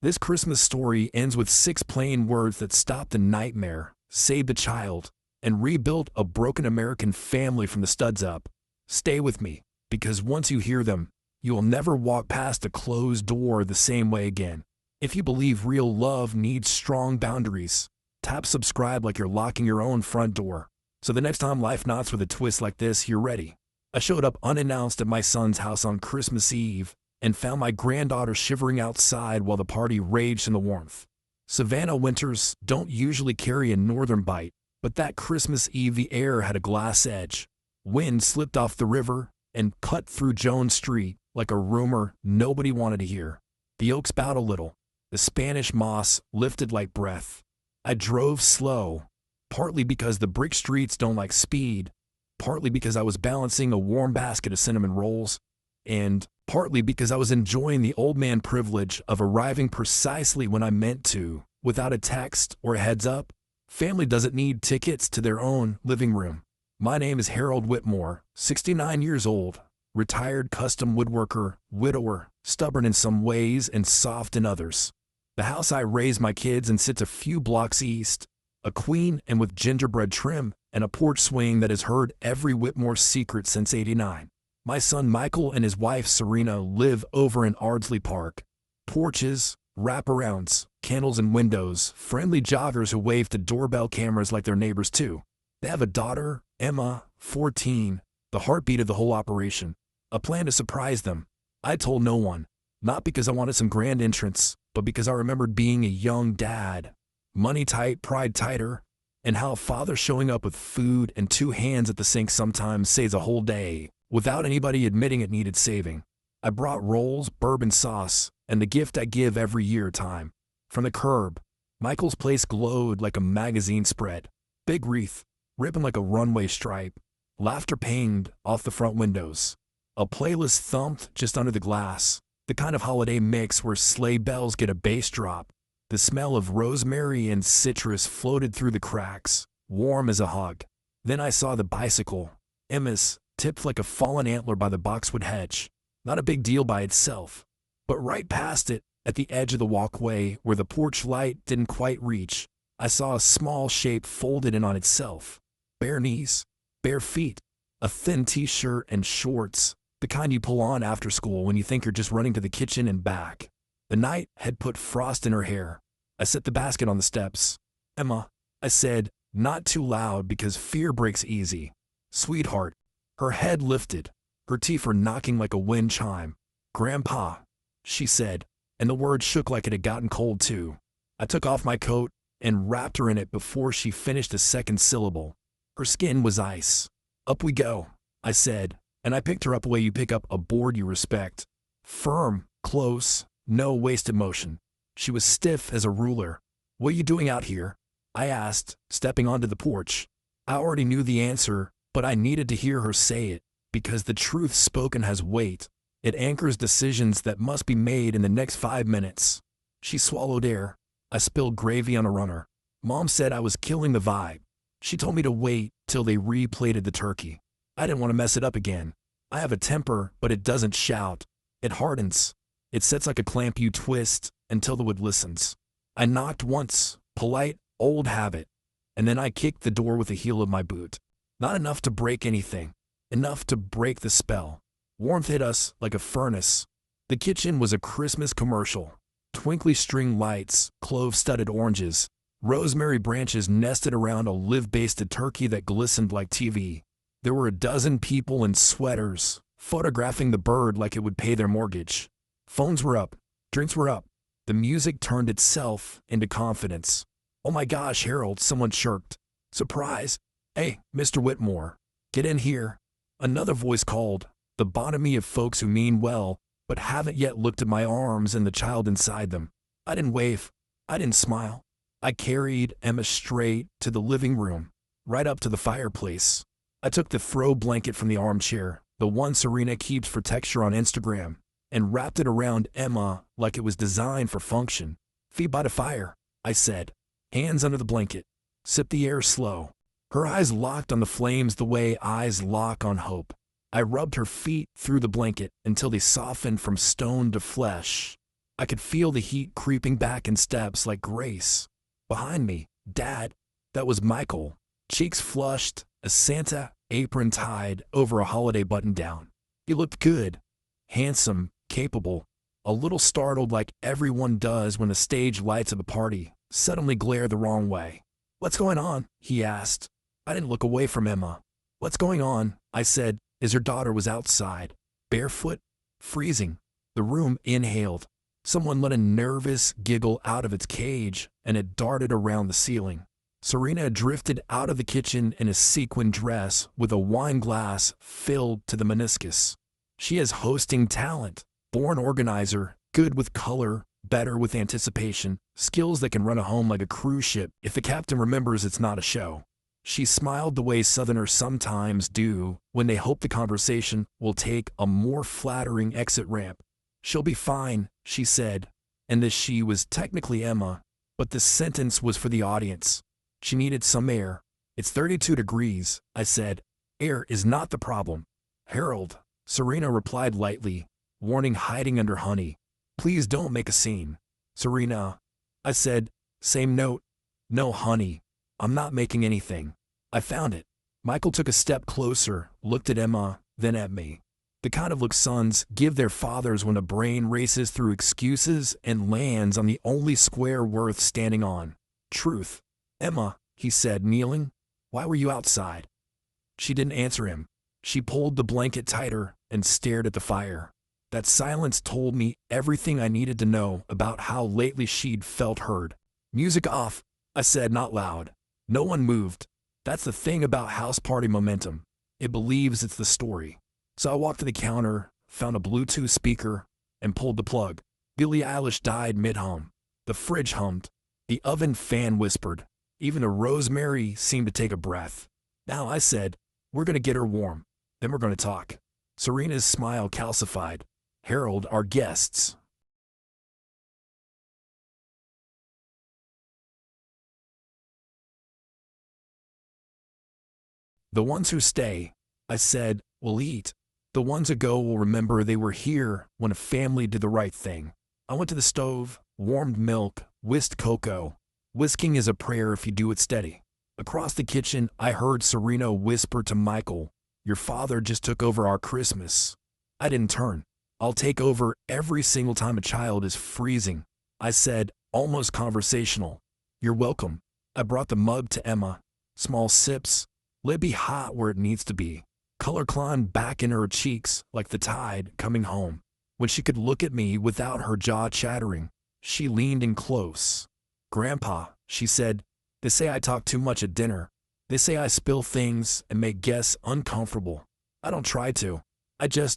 This Christmas story ends with 6 plain words that stopped the nightmare, saved a child, and rebuilt a broken American family from the studs up. Stay with me, because once you hear them, you will never walk past a closed door the same way again. If you believe real love needs strong boundaries, tap subscribe like you're locking your own front door. So the next time life knocks with a twist like this, you're ready. I showed up unannounced at my son's house on Christmas Eve and found my granddaughter shivering outside while the party raged in the warmth. Savannah winters don't usually carry a northern bite, but that Christmas Eve the air had a glass edge. Wind slipped off the river and cut through Jones Street like a rumor nobody wanted to hear. The oaks bowed a little. The Spanish moss lifted like breath. I drove slow, partly because the brick streets don't like speed, partly because I was balancing a warm basket of cinnamon rolls, and partly because I was enjoying the old man privilege of arriving precisely when I meant to, without a text or a heads up. Family doesn't need tickets to their own living room. My name is Harold Whitmore, 69 years old, retired custom woodworker, widower, stubborn in some ways and soft in others. The house I raised my kids in sits a few blocks east, a queen and with gingerbread trim and a porch swing that has heard every Whitmore secret since '89. My son Michael and his wife Serena live over in Ardsley Park. Porches, wraparounds, candles in windows, friendly joggers who wave to doorbell cameras like their neighbors too. They have a daughter, Emma, 14, the heartbeat of the whole operation. A plan to surprise them. I told no one, not because I wanted some grand entrance, but because I remembered being a young dad. Money tight, pride tighter, and how a father showing up with food and 2 hands at the sink sometimes saves a whole day, without anybody admitting it needed saving. I brought rolls, bourbon sauce, and the gift I give every year time. From the curb, Michael's place glowed like a magazine spread. Big wreath, ribbon like a runway stripe, laughter pinged off the front windows. A playlist thumped just under the glass, the kind of holiday mix where sleigh bells get a bass drop. The smell of rosemary and citrus floated through the cracks, warm as a hug. Then I saw the bicycle, Emma's, tipped like a fallen antler by the boxwood hedge. Not a big deal by itself, but right past it, at the edge of the walkway where the porch light didn't quite reach, I saw a small shape folded in on itself. Bare knees, bare feet, a thin t-shirt and shorts, the kind you pull on after school when you think you're just running to the kitchen and back. The night had put frost in her hair. I set the basket on the steps. "Emma," I said, not too loud because fear breaks easy. "Sweetheart." Her head lifted. Her teeth were knocking like a wind chime. "Grandpa," she said, and the word shook like it had gotten cold too. I took off my coat and wrapped her in it before she finished a second syllable. Her skin was ice. "Up we go," I said, and I picked her up the way you pick up a board you respect. Firm, close, no wasted motion. She was stiff as a ruler. "What are you doing out here?" I asked, stepping onto the porch. I already knew the answer, but I needed to hear her say it, because the truth spoken has weight. It anchors decisions that must be made in the next 5 minutes. She swallowed air. I spilled gravy on a runner. Mom said I was killing the vibe. She told me to wait till they replated the turkey. I didn't want to mess it up again. I have a temper, but it doesn't shout. It hardens. It sets like a clamp you twist until the wood listens. I knocked once, polite, old habit, and then I kicked the door with the heel of my boot. Not enough to break anything. Enough to break the spell. Warmth hit us like a furnace. The kitchen was a Christmas commercial. Twinkly string lights, clove-studded oranges, rosemary branches nested around a live-basted turkey that glistened like TV. There were a dozen people in sweaters, photographing the bird like it would pay their mortgage. Phones were up. Drinks were up. The music turned itself into confidence. "Oh my gosh, Harold," someone chirped. "Surprise. Hey, Mr. Whitmore, get in here." Another voice called, the bonhomie of folks who mean well, but haven't yet looked at my arms and the child inside them. I didn't wave. I didn't smile. I carried Emma straight to the living room, right up to the fireplace. I took the throw blanket from the armchair, the one Serena keeps for texture on Instagram, and wrapped it around Emma like it was designed for function. "Feet by the fire," I said. Hands under the blanket. Sip the air slow. Her eyes locked on the flames the way eyes lock on hope. I rubbed her feet through the blanket until they softened from stone to flesh. I could feel the heat creeping back in steps like Grace. Behind me, Dad. That was Michael, cheeks flushed, a Santa apron tied over a holiday button-down. He looked good, handsome, capable, a little startled like everyone does when the stage lights of a party suddenly glare the wrong way. "What's going on?" he asked. I didn't look away from Emma. "What's going on?" I said, as her daughter was outside, barefoot, freezing. The room inhaled. Someone let a nervous giggle out of its cage, and it darted around the ceiling. Serena had drifted out of the kitchen in a sequin dress with a wine glass filled to the meniscus. She has hosting talent, born organizer, good with color, better with anticipation, skills that can run a home like a cruise ship if the captain remembers it's not a show. She smiled the way Southerners sometimes do when they hope the conversation will take a more flattering exit ramp. "She'll be fine," she said, and this she was technically Emma, but the sentence was for the audience. She needed some air. "It's 32 degrees, I said. "Air is not the problem." "Harold," Serena replied lightly, warning hiding under honey. "Please don't make a scene." "Serena," I said, same note. "No, honey, I'm not making anything. I found it." Michael took a step closer, looked at Emma, then at me. The kind of look sons give their fathers when a brain races through excuses and lands on the only square worth standing on: truth. "Emma," he said, kneeling, "why were you outside?" She didn't answer him. She pulled the blanket tighter and stared at the fire. That silence told me everything I needed to know about how lately she'd felt heard. "Music off," I said, not loud. No one moved. That's the thing about house party momentum. It believes it's the story. So I walked to the counter, found a Bluetooth speaker, and pulled the plug. Billie Eilish died mid-hum. The fridge hummed. The oven fan whispered. Even the rosemary seemed to take a breath. "Now," I said, "we're going to get her warm. Then we're going to talk." Serena's smile calcified. "Harold, our guests." "The ones who stay," I said, "will eat. The ones who go will remember they were here when a family did the right thing." I went to the stove, warmed milk, whisked cocoa. Whisking is a prayer if you do it steady. Across the kitchen, I heard Serena whisper to Michael, "Your father just took over our Christmas." I didn't turn. "I'll take over every single time a child is freezing," I said, almost conversational. "You're welcome." I brought the mug to Emma. Small sips. Let it be hot where it needs to be. Color climbed back in her cheeks like the tide coming home. When she could look at me without her jaw chattering, she leaned in close. "Grandpa," she said, "they say I talk too much at dinner. They say I spill things and make guests uncomfortable. I don't try to.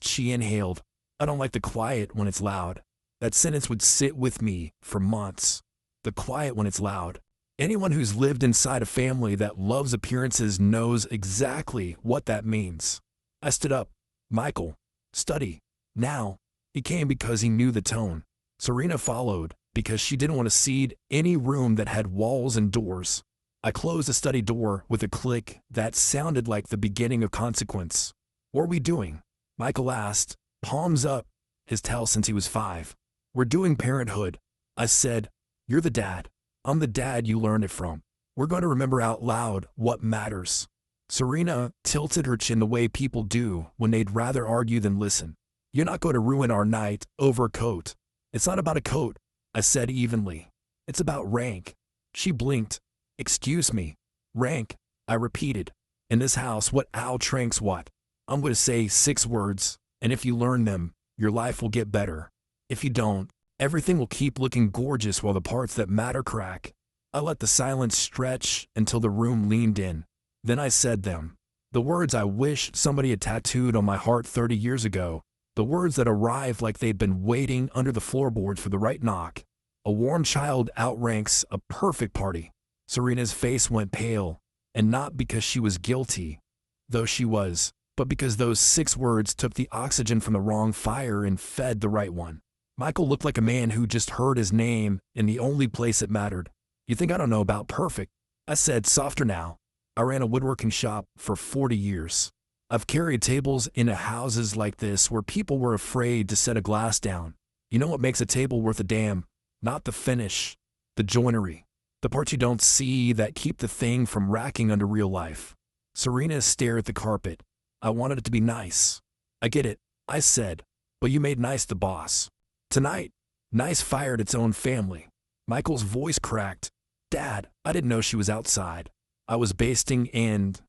She inhaled. "I don't like the quiet when it's loud." That sentence would sit with me for months. The quiet when it's loud. Anyone who's lived inside a family that loves appearances knows exactly what that means. I stood up. "Michael, study. Now." He came because he knew the tone. Serena followed because she didn't want to cede any room that had walls and doors. I closed the study door with a click that sounded like the beginning of consequence. "What are we doing?" Michael asked, palms up, his tell since he was 5. "We're doing parenthood," I said. "You're the dad. I'm the dad you learned it from. We're going to remember out loud what matters." Serena tilted her chin the way people do when they'd rather argue than listen. "You're not going to ruin our night over a coat." "It's not about a coat," I said evenly. "It's about rank." She blinked. "Excuse me. Rank," I repeated. "In this house, what outranks what? I'm going to say 6 words, and if you learn them, your life will get better. If you don't, everything will keep looking gorgeous while the parts that matter crack." I let the silence stretch until the room leaned in. Then I said them. The words I wish somebody had tattooed on my heart 30 years ago. The words that arrived like they'd been waiting under the floorboards for the right knock. A warm child outranks a perfect party. Serena's face went pale, and not because she was guilty, though she was, but because those 6 words took the oxygen from the wrong fire and fed the right one. Michael looked like a man who just heard his name in the only place that mattered. "You think I don't know about perfect?" I said, softer now. "I ran a woodworking shop for 40 years. I've carried tables into houses like this where people were afraid to set a glass down. You know what makes a table worth a damn? Not the finish, the joinery, the parts you don't see that keep the thing from racking under real life. Serena stared at the carpet. I wanted it to be nice. I get it, I said, but you made nice the boss. Tonight, nice fired its own family. Michael's voice cracked. Dad, I didn't know she was outside. I was basting and…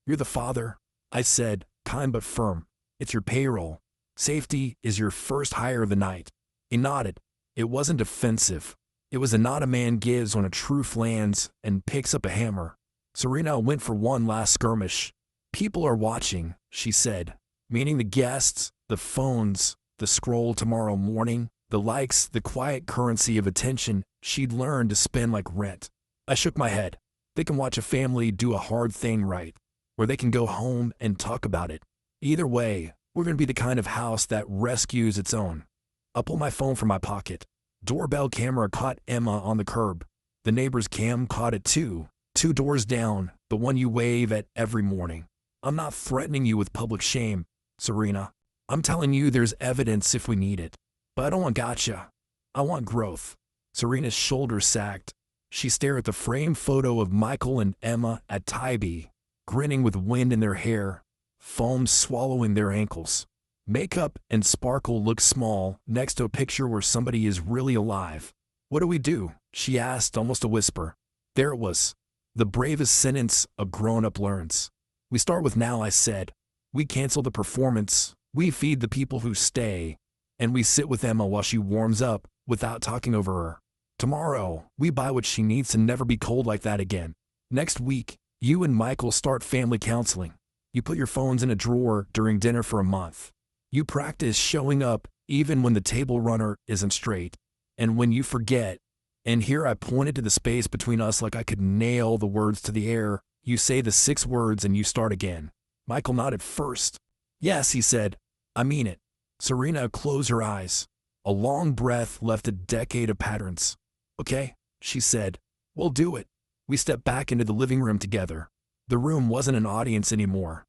You're the father, I said, kind but firm. It's your payroll. Safety is your first hire of the night. He nodded. It wasn't offensive. It was a nod a man gives when a truth lands and picks up a hammer. Serena went for one last skirmish. People are watching, she said, meaning the guests, the phones, the scroll tomorrow morning, the likes, the quiet currency of attention she'd learned to spend like rent. I shook my head. They can watch a family do a hard thing right, or they can go home and talk about it. Either way, we're going to be the kind of house that rescues its own. I pulled my phone from my pocket. Doorbell camera caught Emma on the curb. The neighbor's cam caught it too. 2 doors down, the one you wave at every morning. I'm not threatening you with public shame, Serena. I'm telling you there's evidence if we need it. But I don't want gotcha. I want growth. Serena's shoulders sagged. She stared at the framed photo of Michael and Emma at Tybee, grinning with wind in their hair, foam swallowing their ankles. Makeup and sparkle looked small next to a picture where somebody is really alive. What do we do? She asked, almost a whisper. There it was. The bravest sentence a grown-up learns. We start with now, I said. We cancel the performance. We feed the people who stay. And we sit with Emma while she warms up without talking over her. Tomorrow, we buy what she needs to never be cold like that again. Next week, you and Michael start family counseling. You put your phones in a drawer during dinner for a month. You practice showing up even when the table runner isn't straight. And when you forget, and here I pointed to the space between us like I could nail the words to the air, you say the 6 words and you start again. Michael nodded first. Yes, he said. I mean it. Serena closed her eyes. A long breath left a decade of patterns. Okay, she said. We'll do it. We stepped back into the living room together. The room wasn't an audience anymore.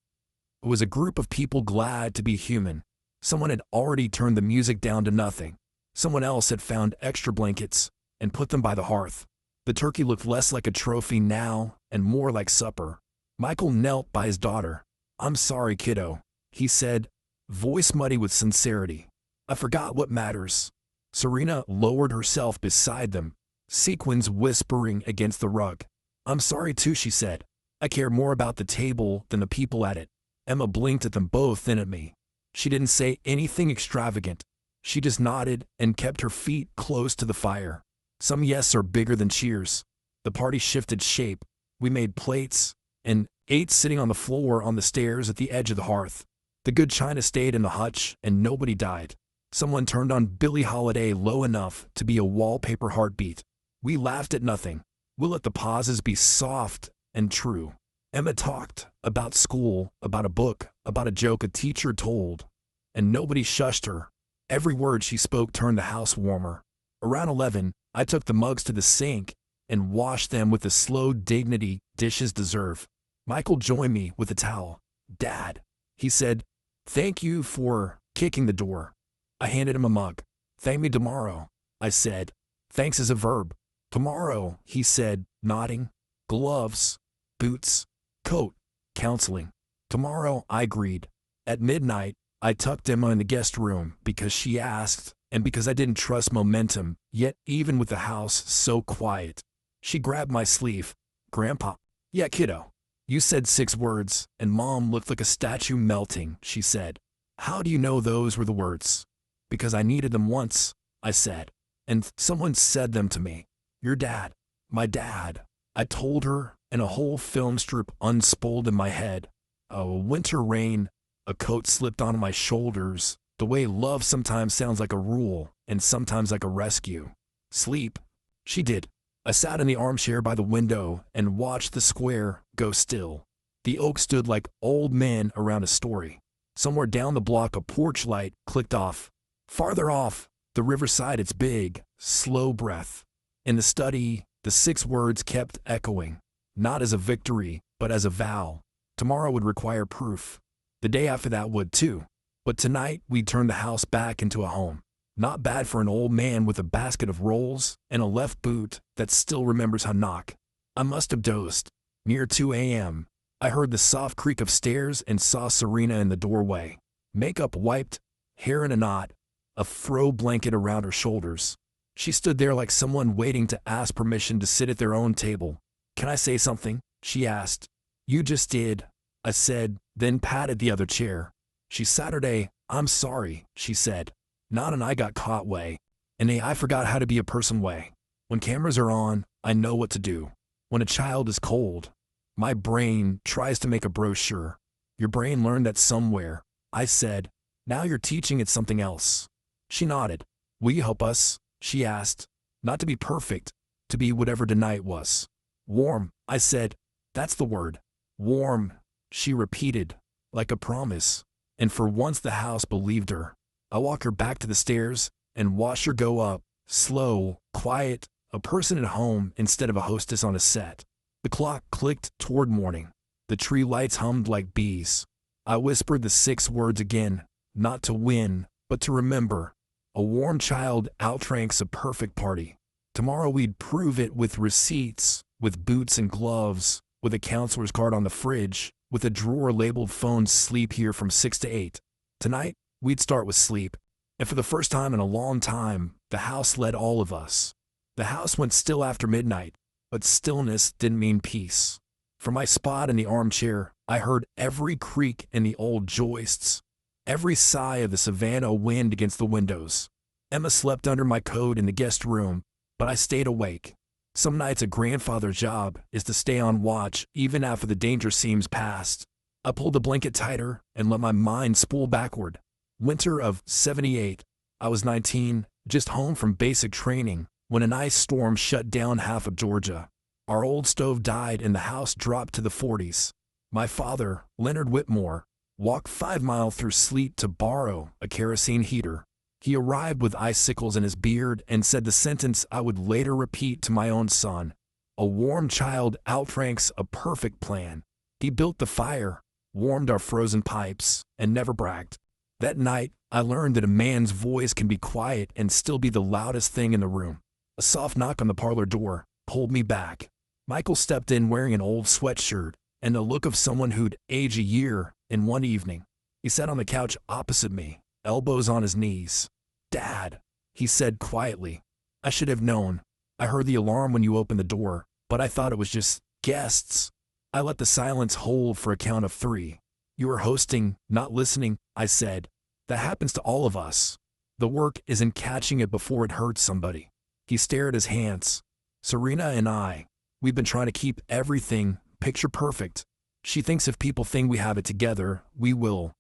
It was a group of people glad to be human. Someone had already turned the music down to nothing. Someone else had found extra blankets and put them by the hearth. The turkey looked less like a trophy now and more like supper. Michael knelt by his daughter. I'm sorry, kiddo, he said, voice muddy with sincerity. I forgot what matters. Serena lowered herself beside them, sequins whispering against the rug. I'm sorry too, she said. I care more about the table than the people at it. Emma blinked at them both, then at me. She didn't say anything extravagant. She just nodded and kept her feet close to the fire. Some yes are bigger than cheers. The party shifted shape. We made plates and ate sitting on the floor on the stairs at the edge of the hearth. The good china stayed in the hutch and nobody died. Someone turned on Billie Holiday low enough to be a wallpaper heartbeat. We laughed at nothing. We'll let the pauses be soft and true. Emma talked about school, about a book, about a joke a teacher told, and nobody shushed her. Every word she spoke turned the house warmer. Around 11, I took the mugs to the sink and washed them with the slow dignity dishes deserve. Michael joined me with a towel. Dad, he said, thank you for kicking the door. I handed him a mug. Thank me tomorrow, I said. Thanks is a verb. Tomorrow, he said, nodding. Gloves, boots, coat, counseling. Tomorrow, I agreed. At midnight, I tucked Emma in the guest room because she asked and because I didn't trust momentum, yet even with the house so quiet. She grabbed my sleeve. Grandpa. Yeah, kiddo. You said 6 words, and Mom looked like a statue melting, she said. How do you know those were the words? Because I needed them once, I said. And someone said them to me. Your dad. My dad. I told her, and a whole film strip unspooled in my head. A winter rain, a coat slipped onto my shoulders, the way love sometimes sounds like a rule and sometimes like a rescue. Sleep. She did. I sat in the armchair by the window and watched the square go still. The oak stood like old men around a story. Somewhere down the block a porch light clicked off. Farther off, the riverside its big, slow breath. In the study, the 6 words kept echoing, not as a victory, but as a vow. Tomorrow would require proof. The day after that would too. But tonight, we'd turn the house back into a home. Not bad for an old man with a basket of rolls and a left boot that still remembers how to knock. I must have dozed. Near 2 a.m., I heard the soft creak of stairs and saw Serena in the doorway. Makeup wiped, hair in a knot, a throw blanket around her shoulders. She stood there like someone waiting to ask permission to sit at their own table. "Can I say something?" she asked. "You just did," I said, then patted the other chair. "She's Saturday. I'm sorry," she said. Not an "I got caught" way. And I forgot how to be a person way. When cameras are on, I know what to do. When a child is cold, my brain tries to make a brochure. "Your brain learned that somewhere," I said. "Now you're teaching it something else." She nodded. "Will you help us?" she asked. "Not to be perfect, to be whatever tonight was." "Warm," I said. "That's the word. Warm," she repeated, like a promise. And for once the house believed her. I walked her back to the stairs and watched her go up, slow, quiet, a person at home instead of a hostess on a set. The clock clicked toward morning. The tree lights hummed like bees. I whispered the 6 words again, not to win, but to remember. A warm child outranks a perfect party. Tomorrow we'd prove it with receipts, with boots and gloves, with a counselor's card on the fridge, with a drawer labeled "Phones sleep here from 6 to 8. Tonight, we'd start with sleep. And for the first time in a long time, the house led all of us. The house went still after midnight, but stillness didn't mean peace. From my spot in the armchair, I heard every creak in the old joists, every sigh of the Savannah wind against the windows. Emma slept under my coat in the guest room, but I stayed awake. Some nights a grandfather's job is to stay on watch even after the danger seems past. I pulled the blanket tighter and let my mind spool backward. Winter of '78. I was 19, just home from basic training, when an ice storm shut down half of Georgia. Our old stove died and the house dropped to the 40s. My father, Leonard Whitmore, walked 5 miles through sleet to borrow a kerosene heater. He arrived with icicles in his beard and said the sentence I would later repeat to my own son: "A warm child outranks a perfect plan." He built the fire, warmed our frozen pipes, and never bragged. That night, I learned that a man's voice can be quiet and still be the loudest thing in the room. A soft knock on the parlor door pulled me back. Michael stepped in wearing an old sweatshirt and the look of someone who'd aged a year in one evening. He sat on the couch opposite me, elbows on his knees. "Dad," he said quietly. "I should have known. I heard the alarm when you opened the door, but I thought it was just guests." I let the silence hold for a count of 3. "You were hosting, not listening," I said. "That happens to all of us. The work is in catching it before it hurts somebody." He stared at his hands. "Serena and I, we've been trying to keep everything picture perfect. She thinks if people think we have it together, we will.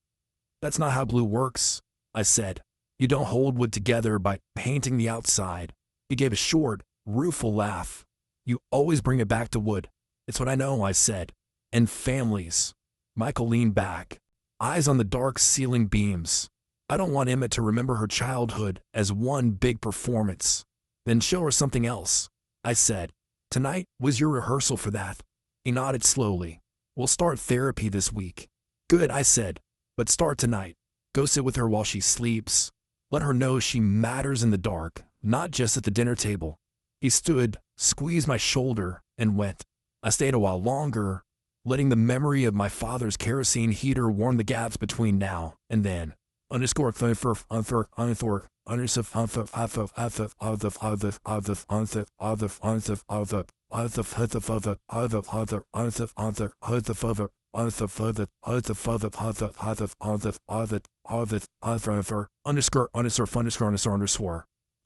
That's not how glue works," I said. "You don't hold wood together by painting the outside." He gave a short, rueful laugh. "You always bring it back to wood." "It's what I know," I said. "And families." Michael leaned back, eyes on the dark ceiling beams. "I don't want Emma to remember her childhood as one big performance." "Then show her something else," I said. "Tonight was your rehearsal for that." He nodded slowly. "We'll start therapy this week." "Good," I said. "But start tonight. Go sit with her while she sleeps. Let her know she matters in the dark, not just at the dinner table." He stood, squeezed my shoulder, and went. I stayed a while longer, letting the memory of my father's kerosene heater warm the gaps between now and then. A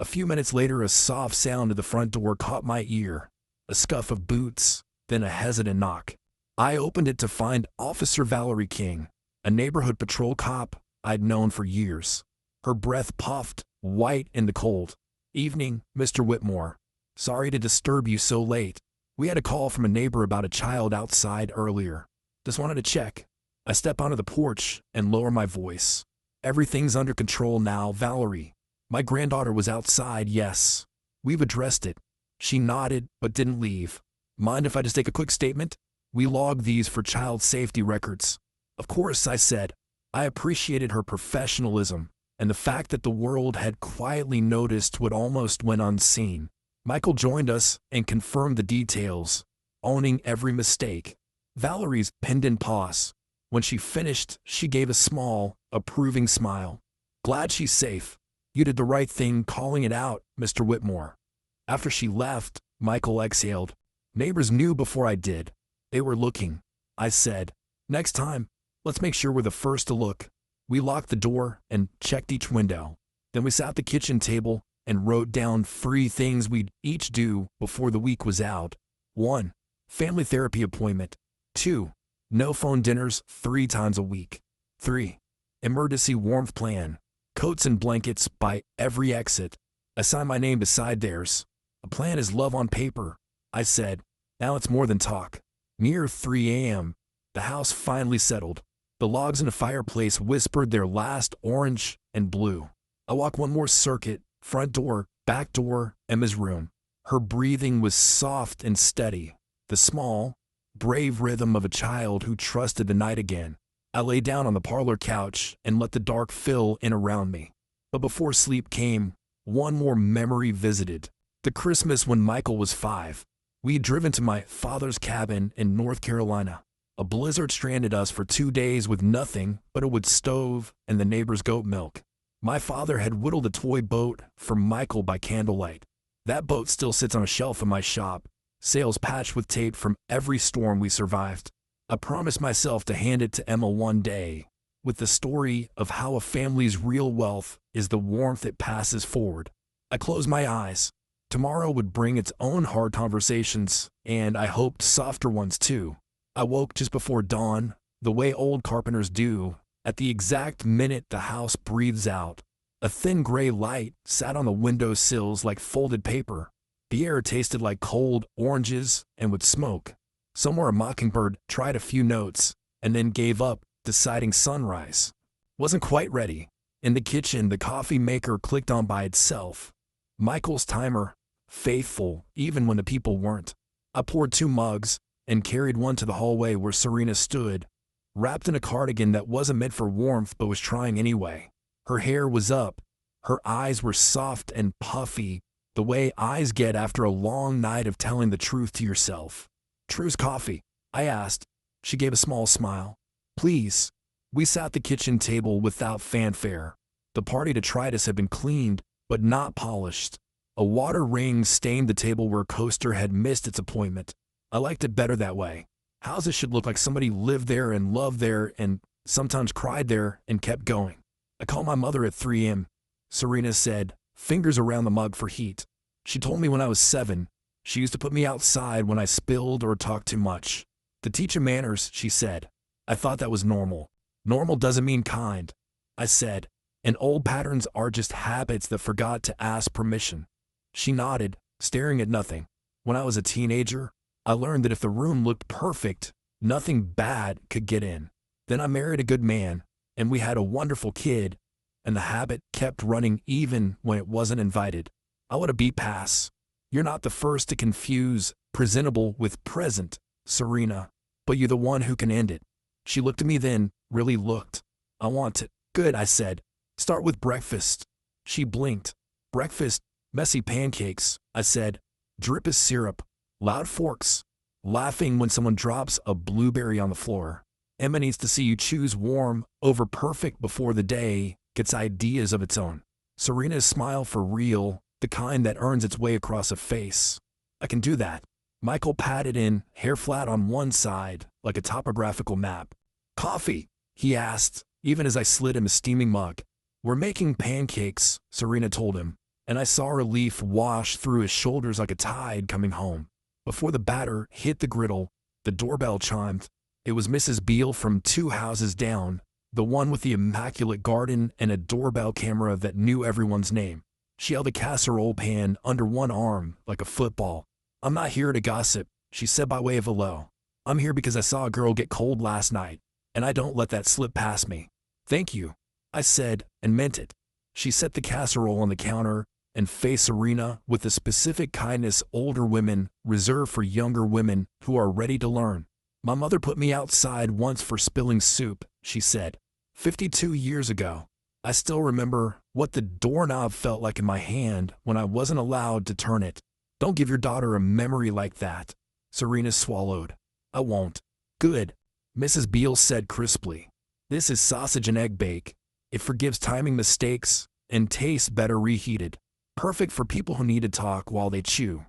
few minutes later, a soft sound at the front door caught my ear. A scuff of boots, then a hesitant knock. I opened it to find Officer Valerie King, a neighborhood patrol cop I'd known for years. Her breath puffed, white in the cold. "Evening, Mr. Whitmore. Sorry to disturb you so late. We had a call from a neighbor about a child outside earlier. Just wanted to check." I step onto the porch and lower my voice. "Everything's under control now, Valerie. My granddaughter was outside, yes. We've addressed it." She nodded, but didn't leave. "Mind if I just take a quick statement? We log these for child safety records." "Of course," I said. I appreciated her professionalism. and the fact that the world had quietly noticed what almost went unseen. Michael joined us and confirmed the details, owning every mistake. Valerie's pinned in pause. When she finished, she gave a small, approving smile. Glad she's safe. You did the right thing calling it out, Mr. Whitmore. After she left, Michael exhaled. Neighbors knew before I did. They were looking. I said, next time, let's make sure we're the first to look. We locked the door and checked each window. Then we sat at the kitchen table and wrote down 3 things we'd each do before the week was out. 1. Family therapy appointment. 2. No phone dinners 3 times a week. 3. Emergency warmth plan. Coats and blankets by every exit. I signed my name beside theirs. A plan is love on paper, I said. Now it's more than talk. Near 3 a.m., the house finally settled. The logs in the fireplace whispered their last orange and blue. I walked one more circuit, front door, back door, Emma's room. Her breathing was soft and steady, the small, brave rhythm of a child who trusted the night again. I lay down on the parlor couch and let the dark fill in around me. But before sleep came, one more memory visited. The Christmas when Michael was 5. We had driven to my father's cabin in North Carolina. A blizzard stranded us for 2 days with nothing but a wood stove and the neighbor's goat milk. My father had whittled a toy boat for Michael by candlelight. That boat still sits on a shelf in my shop, sails patched with tape from every storm we survived. I promised myself to hand it to Emma one day, with the story of how a family's real wealth is the warmth it passes forward. I closed my eyes. Tomorrow would bring its own hard conversations, and I hoped softer ones too. I woke just before dawn, the way old carpenters do, at the exact minute the house breathes out. A thin gray light sat on the window sills like folded paper. The air tasted like cold oranges and would smoke. Somewhere a mockingbird tried a few notes and then gave up, deciding sunrise. Wasn't quite ready. In the kitchen, the coffee maker clicked on by itself. Michael's timer, faithful even when the people weren't. I poured 2 mugs and carried one to the hallway where Serena stood, wrapped in a cardigan that wasn't meant for warmth but was trying anyway. Her hair was up. Her eyes were soft and puffy, the way eyes get after a long night of telling the truth to yourself. "True's coffee?" I asked. She gave a small smile. "Please." We sat at the kitchen table without fanfare. The party detritus had been cleaned, but not polished. A water ring stained the table where a coaster had missed its appointment. I liked it better that way. Houses should look like somebody lived there and loved there and sometimes cried there and kept going. I called my mother at 3 a.m. Serena said, fingers around the mug for heat. She told me when I was 7, she used to put me outside when I spilled or talked too much. To teach you manners, she said. I thought that was normal. Normal doesn't mean kind, I said, and old patterns are just habits that forgot to ask permission. She nodded, staring at nothing. When I was a teenager, I learned that if the room looked perfect, nothing bad could get in. Then I married a good man, and we had a wonderful kid, and the habit kept running even when it wasn't invited. I would have beat pass. You're not the first to confuse presentable with present, Serena, but you're the one who can end it. She looked at me then, really looked. I want it. Good, I said. Start with breakfast. She blinked. Breakfast, messy pancakes, I said. Drip as syrup. Loud forks. Laughing when someone drops a blueberry on the floor. Emma needs to see you choose warm over perfect before the day gets ideas of its own. Serena's smile for real, the kind that earns its way across a face. I can do that. Michael patted in, hair flat on one side, like a topographical map. Coffee? He asked, even as I slid him a steaming mug. We're making pancakes, Serena told him, and I saw relief wash through his shoulders like a tide coming home. Before the batter hit the griddle, the doorbell chimed. It was Mrs. Beale from 2 houses down, the one with the immaculate garden and a doorbell camera that knew everyone's name. She held a casserole pan under one arm, like a football. I'm not here to gossip, she said by way of hello. I'm here because I saw a girl get cold last night, and I don't let that slip past me. Thank you, I said, and meant it. She set the casserole on the counter and faced Serena with the specific kindness older women reserve for younger women who are ready to learn. My mother put me outside once for spilling soup, she said. 52 years ago. I still remember what the doorknob felt like in my hand when I wasn't allowed to turn it. Don't give your daughter a memory like that. Serena swallowed. I won't. Good, Mrs. Beale said crisply. This is sausage and egg bake. It forgives timing mistakes and tastes better reheated. Perfect for people who need to talk while they chew.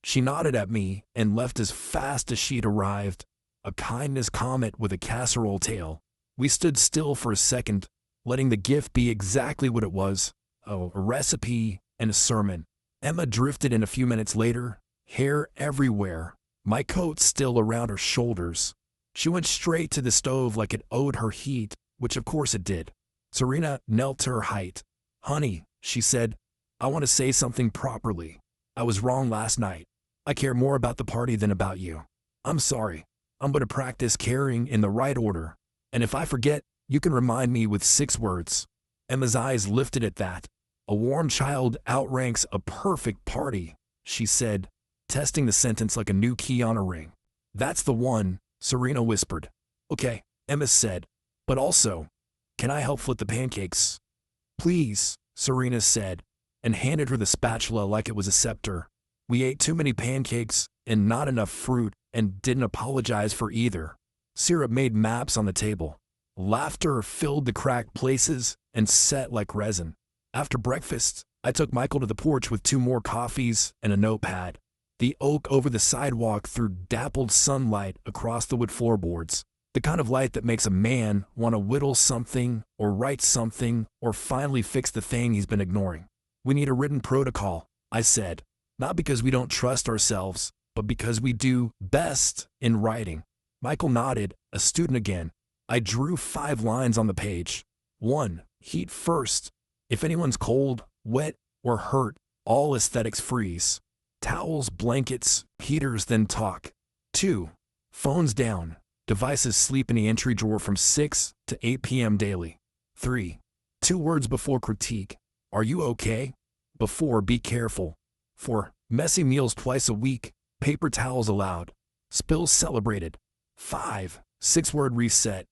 She nodded at me and left as fast as she'd arrived, a kindness comet with a casserole tail. We stood still for a second, letting the gift be exactly what it was, a recipe and a sermon. Emma drifted in a few minutes later, hair everywhere, my coat still around her shoulders. She went straight to the stove like it owed her heat, which of course it did. Serena knelt to her height. Honey, she said, I want to say something properly. I was wrong last night. I care more about the party than about you. I'm sorry. I'm going to practice caring in the right order. And if I forget, you can remind me with 6 words. Emma's eyes lifted at that. A warm child outranks a perfect party, she said, testing the sentence like a new key on a ring. That's the one, Serena whispered. Okay, Emma said. But also, can I help flip the pancakes? Please, Serena said, and handed her the spatula like it was a scepter. We ate too many pancakes and not enough fruit and didn't apologize for either. Syrup made maps on the table. Laughter filled the cracked places and set like resin. After breakfast, I took Michael to the porch with 2 more coffees and a notepad. The oak over the sidewalk threw dappled sunlight across the wood floorboards, the kind of light that makes a man want to whittle something or write something or finally fix the thing he's been ignoring. We need a written protocol, I said, not because we don't trust ourselves, but because we do best in writing. Michael nodded, a student again. I drew 5 lines on the page. 1. Heat first. If anyone's cold, wet, or hurt, all aesthetics freeze. Towels, blankets, heaters, then talk. 2. Phones down. Devices sleep in the entry drawer from 6 to 8 p.m. daily. 3. 2 words before critique. Are you okay? Before, be careful. 4. Messy meals twice a week. Paper towels allowed. Spills celebrated. 5. 6-word reset.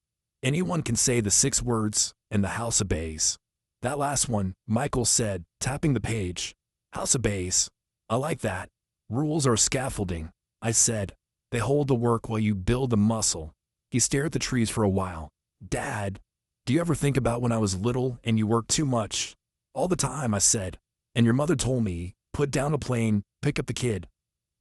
Anyone can say the 6 words, and the house obeys. That last one, Michael said, tapping the page. House obeys. I like that. Rules are scaffolding, I said. They hold the work while you build the muscle. He stared at the trees for a while. Dad, do you ever think about when I was little and you worked too much? All the time, I said. And your mother told me, put down a plane, pick up the kid.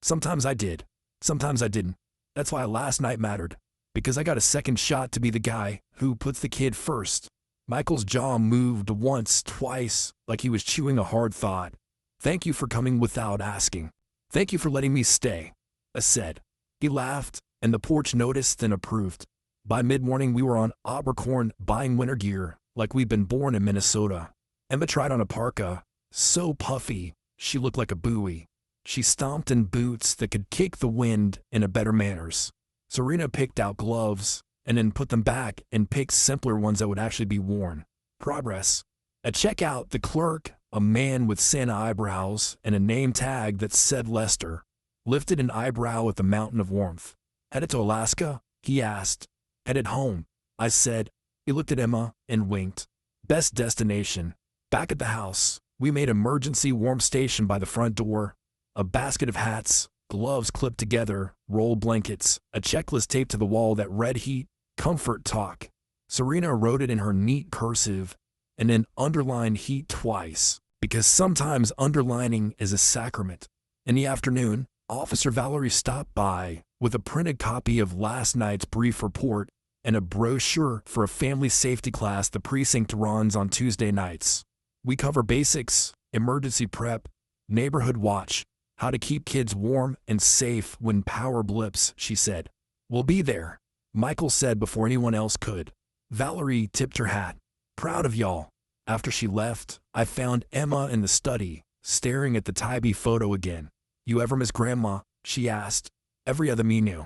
Sometimes I did. Sometimes I didn't. That's why last night mattered. Because I got a second shot to be the guy who puts the kid first. Michael's jaw moved once, twice, like he was chewing a hard thought. Thank you for coming without asking. Thank you for letting me stay, I said. He laughed, and the porch noticed and approved. By mid-morning, we were on Abercorn buying winter gear, like we'd been born in Minnesota. Emma tried on a parka, so puffy, she looked like a buoy. She stomped in boots that could kick the wind in a better manners. Serena picked out gloves, and then put them back and picked simpler ones that would actually be worn. Progress. At checkout, the clerk, a man with Santa eyebrows and a name tag that said Lester, lifted an eyebrow at the mountain of warmth. Headed to Alaska? He asked. Headed home, I said. He looked at Emma and winked. Best destination. Back at the house, we made emergency warm station by the front door. A basket of hats, gloves clipped together, roll blankets, a checklist taped to the wall that read heat, comfort talk. Serena wrote it in her neat cursive and then underlined heat twice, because sometimes underlining is a sacrament. In the afternoon, Officer Valerie stopped by with a printed copy of last night's brief report and a brochure for a family safety class the precinct runs on Tuesday nights. We cover basics, emergency prep, neighborhood watch, how to keep kids warm and safe when power blips, she said. We'll be there, Michael said before anyone else could. Valerie tipped her hat. Proud of y'all. After she left, I found Emma in the study, staring at the Tybee photo again. You ever miss Grandma? She asked. Every other minute.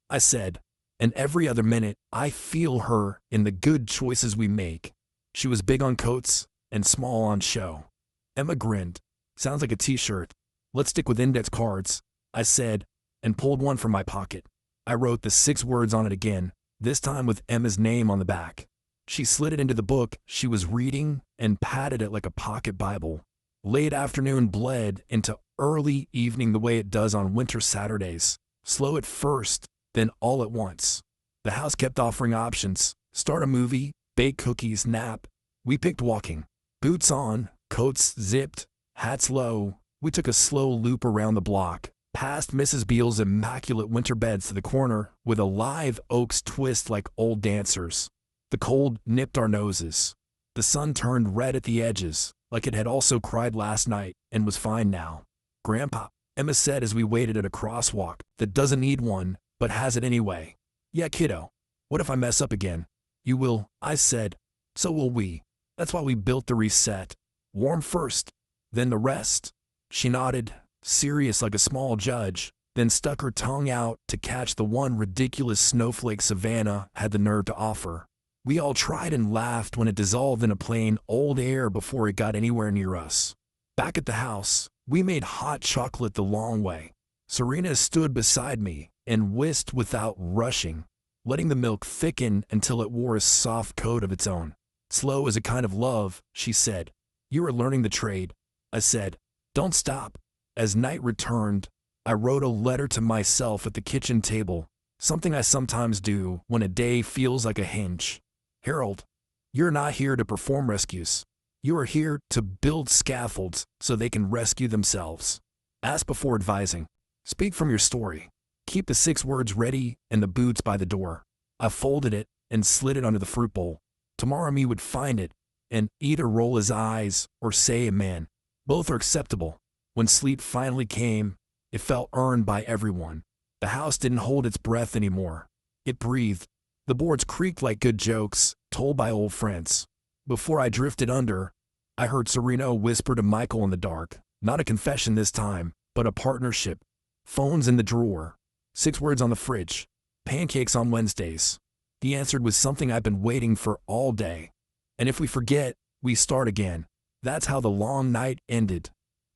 I said. And every other minute, I feel her in the good choices we make. She was big on coats and small on show. Emma grinned. Sounds like a t-shirt. Let's stick with index cards, I said, and pulled one from my pocket. I wrote the 6 words on it again, this time with Emma's name on the back. She slid it into the book she was reading and patted it like a pocket Bible. Late afternoon bled into early evening the way it does on winter Saturdays. Slow at first, then all at once. The house kept offering options. Start a movie, bake cookies, nap. We picked walking. Boots on, coats zipped, hats low. We took a slow loop around the block, past Mrs. Beale's immaculate winter beds to the corner with a live oaks twist like old dancers. The cold nipped our noses. The sun turned red at the edges, like it had also cried last night and was fine now. "Grandpa," Emma said as we waited at a crosswalk that doesn't need one, but has it anyway. "Yeah, kiddo. What if I mess up again?" "You will," I said. "So will we. That's why we built the reset. Warm first, then the rest." She nodded, serious like a small judge, then stuck her tongue out to catch the one ridiculous snowflake Savannah had the nerve to offer. We all tried and laughed when it dissolved in a plain old air before it got anywhere near us. Back at the house, we made hot chocolate the long way. Serena stood beside me and whisked without rushing, letting the milk thicken until it wore a soft coat of its own. "Slow is a kind of love," she said. "You are learning the trade," I said. "Don't stop." As night returned, I wrote a letter to myself at the kitchen table, something I sometimes do when a day feels like a hinge. "Harold, you're not here to perform rescues. You are here to build scaffolds so they can rescue themselves. Ask before advising. Speak from your story. Keep the 6 words ready and the boots by the door." I folded it and slid it under the fruit bowl. Tomorrow me would find it and either roll his eyes or say amen. Both are acceptable. When sleep finally came, it felt earned by everyone. The house didn't hold its breath anymore. It breathed. The boards creaked like good jokes told by old friends. Before I drifted under, I heard Serena whisper to Michael in the dark. Not a confession this time, but a partnership. "Phone's in the drawer. 6 words on the fridge. Pancakes on Wednesdays." He answered with something I've been waiting for all day. "And if we forget, we start again." That's how the long night ended.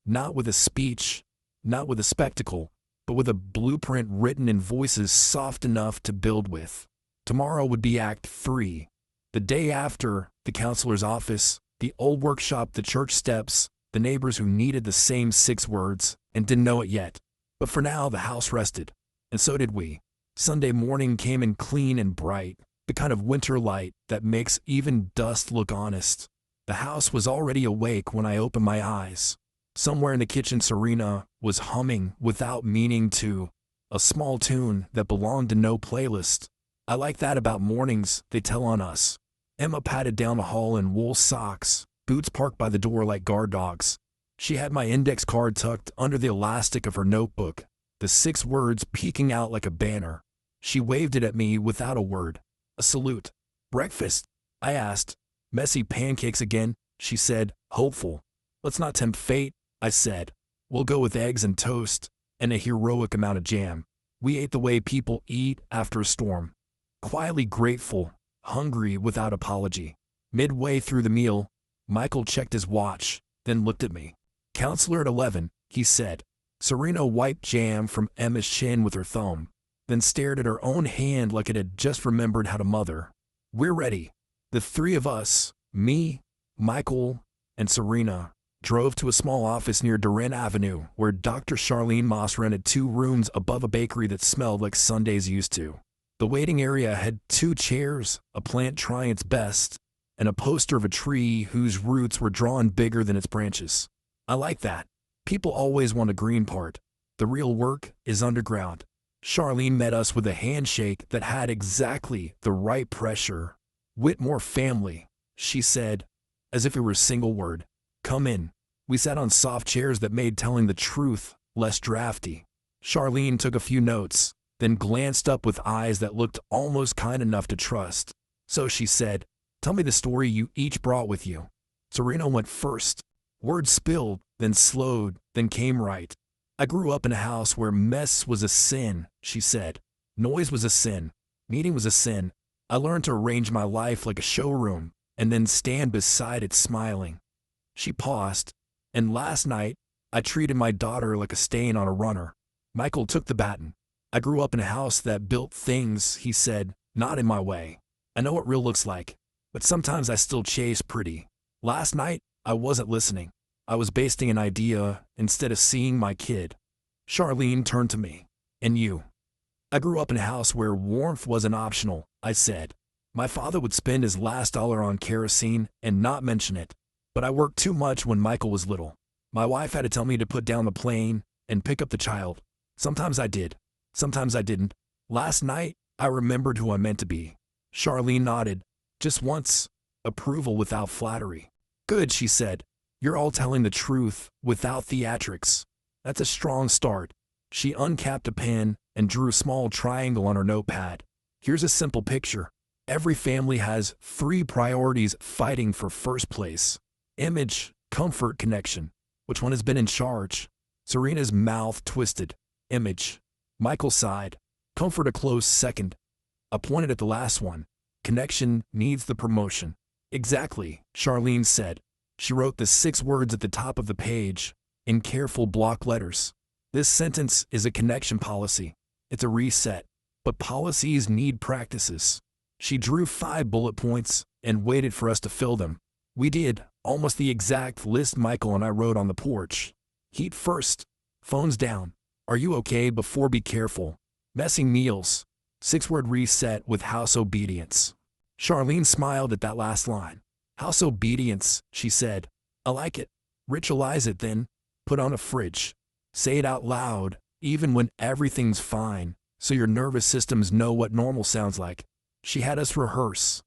Not with a speech, not with a spectacle, but with a blueprint written in voices soft enough to build with. Tomorrow would be Act 3. The day after, the counselor's office, the old workshop, the church steps, the neighbors who needed the same 6 words and didn't know it yet. But for now, the house rested, and so did we. Sunday morning came in clean and bright, the kind of winter light that makes even dust look honest. The house was already awake when I opened my eyes. Somewhere in the kitchen, Serena was humming without meaning to, a small tune that belonged to no playlist. I like that about mornings they tell on us. Emma patted down the hall in wool socks, boots parked by the door like guard dogs. She had my index card tucked under the elastic of her notebook, the 6 words peeking out like a banner. She waved it at me without a word. A salute. "Breakfast?" I asked. "Messy pancakes again," she said, hopeful. "Let's not tempt fate," I said. "We'll go with eggs and toast and a heroic amount of jam." We ate the way people eat after a storm. Quietly grateful, hungry without apology. Midway through the meal, Michael checked his watch, then looked at me. "Counselor at 11, he said. Serena wiped jam from Emma's chin with her thumb, then stared at her own hand like it had just remembered how to mother. "We're ready." The 3 of us, me, Michael, and Serena, drove to a small office near Duran Avenue where Dr. Charlene Moss rented 2 rooms above a bakery that smelled like Sundays used to. The waiting area had 2 chairs, a plant trying its best, and a poster of a tree whose roots were drawn bigger than its branches. I like that. People always want a green part. The real work is underground. Charlene met us with a handshake that had exactly the right pressure. "Whitmore family," she said, as if it were a single word. "Come in." We sat on soft chairs that made telling the truth less drafty. Charlene took a few notes, then glanced up with eyes that looked almost kind enough to trust. So she said, "Tell me the story you each brought with you." Serena went first. Words spilled, then slowed, then came right. "I grew up in a house where mess was a sin," she said. "Noise was a sin. Meeting was a sin. I learned to arrange my life like a showroom and then stand beside it smiling." She paused, and last night, I treated my daughter like a stain on a runner. Michael took the baton. "I grew up in a house that built things," he said, "not in my way. I know what real looks like. but sometimes I still chase pretty. Last night, I wasn't listening. I was basting an idea instead of seeing my kid. Charlene turned to me. And you? I grew up in a house where warmth wasn't optional, I said. My father would spend his last dollar on kerosene and not mention it. But I worked too much when Michael was little. My wife had to tell me to put down the plane and pick up the child. Sometimes I did. Sometimes I didn't. Last night, I remembered who I meant to be. Charlene nodded. Just once. Approval without flattery. Good, she said. You're all telling the truth without theatrics. That's a strong start. She uncapped a pen and drew a small triangle on her notepad. Here's a simple picture. Every family has 3 priorities fighting for first place. Image, comfort, connection. Which one has been in charge? Serena's mouth twisted. Image. Michael sighed. Comfort a close second. I pointed at the last one. Connection needs the promotion. Exactly, Charlene said. She wrote the 6 words at the top of the page in careful block letters. This sentence is a connection policy. It's a reset. But policies need practices. She drew 5 bullet points and waited for us to fill them. We did, almost the exact list Michael and I wrote on the porch. Heat first. Phones down. Are you okay before be careful. Messing meals. 6-word reset with house obedience. Charlene smiled at that last line. House obedience, she said. I like it. Ritualize it then. Put on a fridge. Say it out loud, even when everything's fine, so your nervous systems know what normal sounds like. She had us rehearse.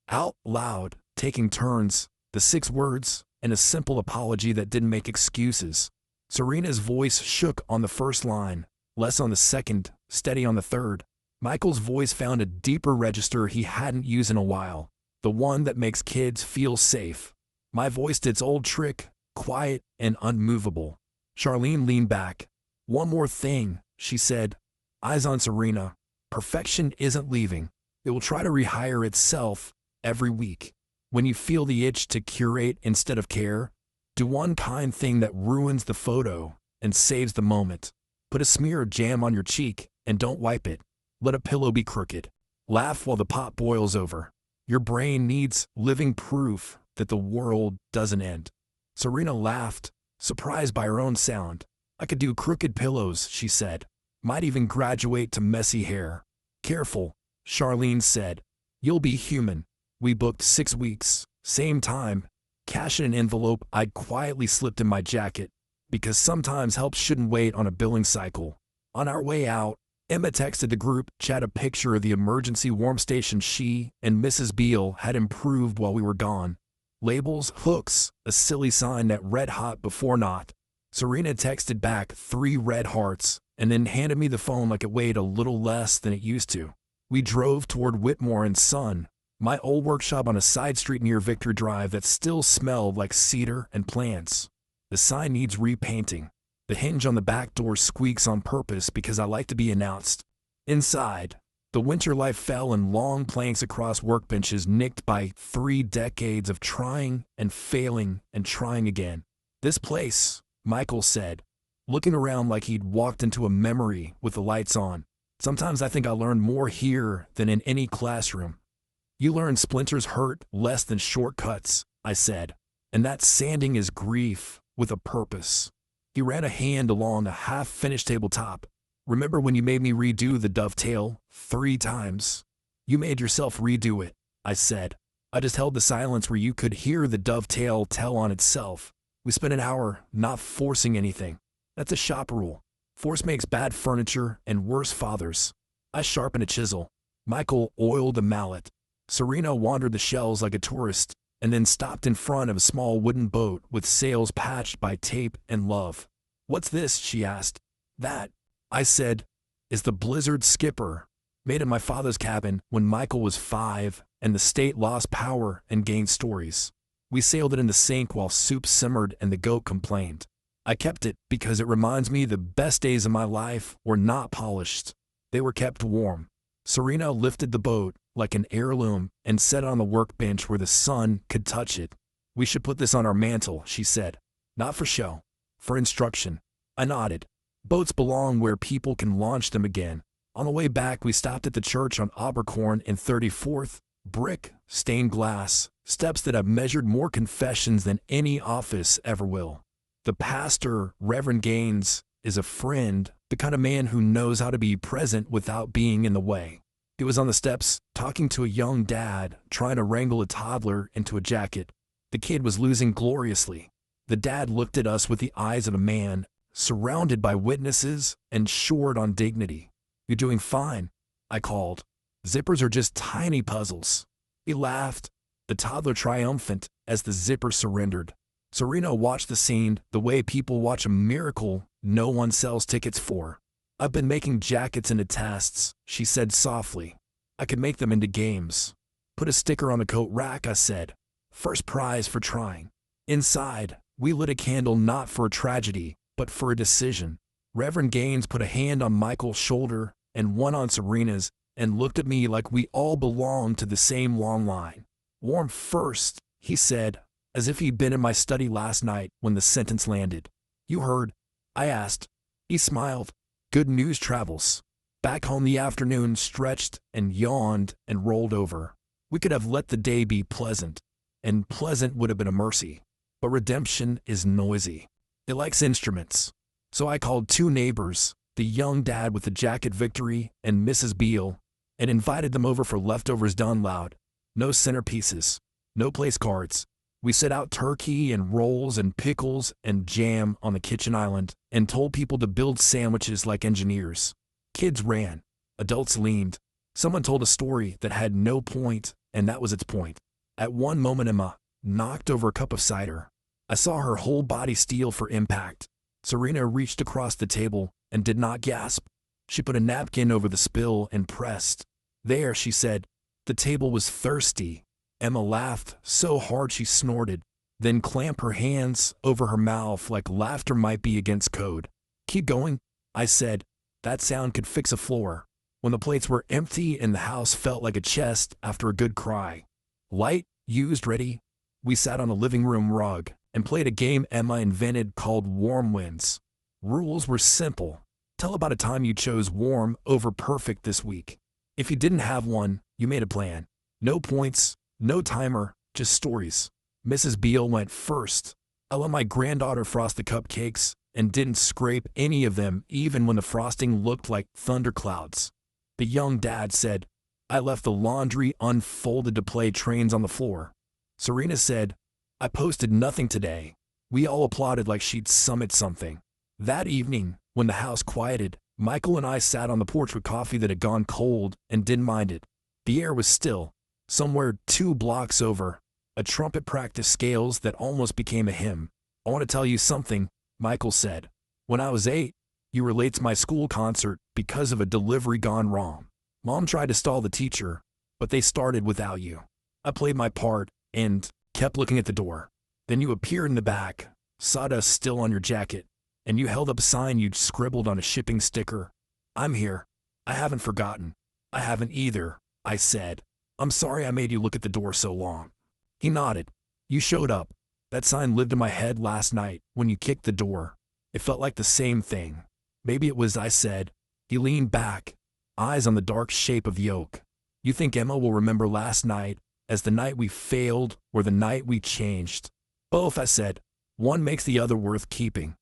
Out loud, taking turns, the 6 words, and a simple apology that didn't make excuses. Serena's voice shook on the first line, less on the second, steady on the third. Michael's voice found a deeper register he hadn't used in a while, the one that makes kids feel safe. My voice did its old trick, quiet and unmovable. Charlene leaned back. One more thing, she said. Eyes on Serena. Perfection isn't leaving. It will try to rehire itself every week. When you feel the itch to curate instead of care, do one kind thing that ruins the photo and saves the moment. Put a smear of jam on your cheek and don't wipe it. Let a pillow be crooked. Laugh while the pot boils over. Your brain needs living proof that the world doesn't end. Serena laughed, surprised by her own sound. I could do crooked pillows, she said. Might even graduate to messy hair. Careful, Charlene said. You'll be human. We booked 6 weeks, same time. Cash in an envelope I'd quietly slipped in my jacket, because sometimes help shouldn't wait on a billing cycle. On our way out, Emma texted the group chat a picture of the emergency warm station she and Mrs. Beale had improved while we were gone. Labels, hooks, a silly sign that read hot before not. Serena texted back 3 red hearts and then handed me the phone like it weighed a little less than it used to. We drove toward Whitmore and Son, my old workshop on a side street near Victory Drive that still smelled like cedar and plants. The sign needs repainting. The hinge on the back door squeaks on purpose because I like to be announced. Inside, the winter light fell in long planks across workbenches nicked by 3 decades of trying and failing and trying again. This place, Michael said, looking around like he'd walked into a memory with the lights on. Sometimes I think I learned more here than in any classroom. You learn splinters hurt less than shortcuts, I said, and that sanding is grief with a purpose. He ran a hand along a half-finished tabletop. Remember when you made me redo the dovetail 3 times? You made yourself redo it, I said. I just held the silence where you could hear the dovetail tell on itself. We spent an hour not forcing anything. That's a shop rule. Force makes bad furniture and worse fathers. I sharpened a chisel. Michael oiled a mallet. Serena wandered the shelves like a tourist and then stopped in front of a small wooden boat with sails patched by tape and love. What's this? She asked. That, I said, is the Blizzard Skipper, made in my father's cabin when Michael was 5 and the state lost power and gained stories. We sailed it in the sink while soup simmered and the goat complained. I kept it because it reminds me the best days of my life were not polished. They were kept warm. Serena lifted the boat like an heirloom and set it on the workbench where the sun could touch it. We should put this on our mantle, she said. Not for show, for instruction. I nodded. Boats belong where people can launch them again. On the way back, we stopped at the church on Abercorn and 34th, brick stained glass, steps that have measured more confessions than any office ever will. The pastor, Reverend Gaines, is a friend, the kind of man who knows how to be present without being in the way. He was on the steps, talking to a young dad, trying to wrangle a toddler into a jacket. The kid was losing gloriously. The dad looked at us with the eyes of a man, surrounded by witnesses and short on dignity. "You're doing fine," I called. "Zippers are just tiny puzzles." He laughed, the toddler triumphant as the zipper surrendered. Serena watched the scene the way people watch a miracle no one sells tickets for. "I've been making jackets into tests," she said softly. "I could make them into games." "Put a sticker on the coat rack," I said. "First prize for trying." Inside, we lit a candle not for a tragedy, but for a decision. Reverend Gaines put a hand on Michael's shoulder and one on Serena's and looked at me like we all belonged to the same long line. "Warm first," he said, as if he'd been in my study last night when the sentence landed. "You heard?" I asked. He smiled. "Good news travels." Back home the afternoon stretched and yawned and rolled over. We could have let the day be pleasant, and pleasant would have been a mercy. But redemption is noisy. It likes instruments. So I called two neighbors, the young dad with the jacket victory and Mrs. Beale, and invited them over for leftovers done loud. No centerpieces, no place cards. We set out turkey and rolls and pickles and jam on the kitchen island and told people to build sandwiches like engineers. Kids ran. Adults leaned. Someone told a story that had no point, and that was its point. At one moment Emma knocked over a cup of cider. I saw her whole body steel for impact. Serena reached across the table and did not gasp. She put a napkin over the spill and pressed. "There," she said. The table was thirsty. Emma laughed so hard she snorted, then clamped her hands over her mouth like laughter might be against code. "Keep going," I said. That sound could fix a floor. When the plates were empty and the house felt like a chest after a good cry. Light, used, ready. We sat on the living room rug and played a game Emma invented called Warm Winds. Rules were simple. Tell about a time you chose warm over perfect this week. If you didn't have one, you made a plan. No points, no timer, just stories. Mrs. Beale went first. I let my granddaughter frost the cupcakes and didn't scrape any of them even when the frosting looked like thunderclouds. The young dad said, "I left the laundry unfolded to play trains on the floor." Serena said, "I posted nothing today." We all applauded like she'd summit something. That evening, when the house quieted, Michael and I sat on the porch with coffee that had gone cold and didn't mind it. The air was still. Somewhere 2 blocks over, a trumpet practiced scales that almost became a hymn. "I want to tell you something," Michael said. "When I was 8, you were late to my school concert because of a delivery gone wrong. Mom tried to stall the teacher, but they started without you. I played my part and kept looking at the door. Then you appeared in the back, sawdust still on your jacket, and you held up a sign you'd scribbled on a shipping sticker. 'I'm here. I haven't forgotten.' 'I haven't either,' I said. 'I'm sorry I made you look at the door so long.' He nodded. 'You showed up. That sign lived in my head last night when you kicked the door. It felt like the same thing.' 'Maybe it was,' I said. He leaned back, eyes on the dark shape of the oak. 'You think Emma will remember last night as the night we failed or the night we changed?' 'Both,' I said. 'One makes the other worth keeping.'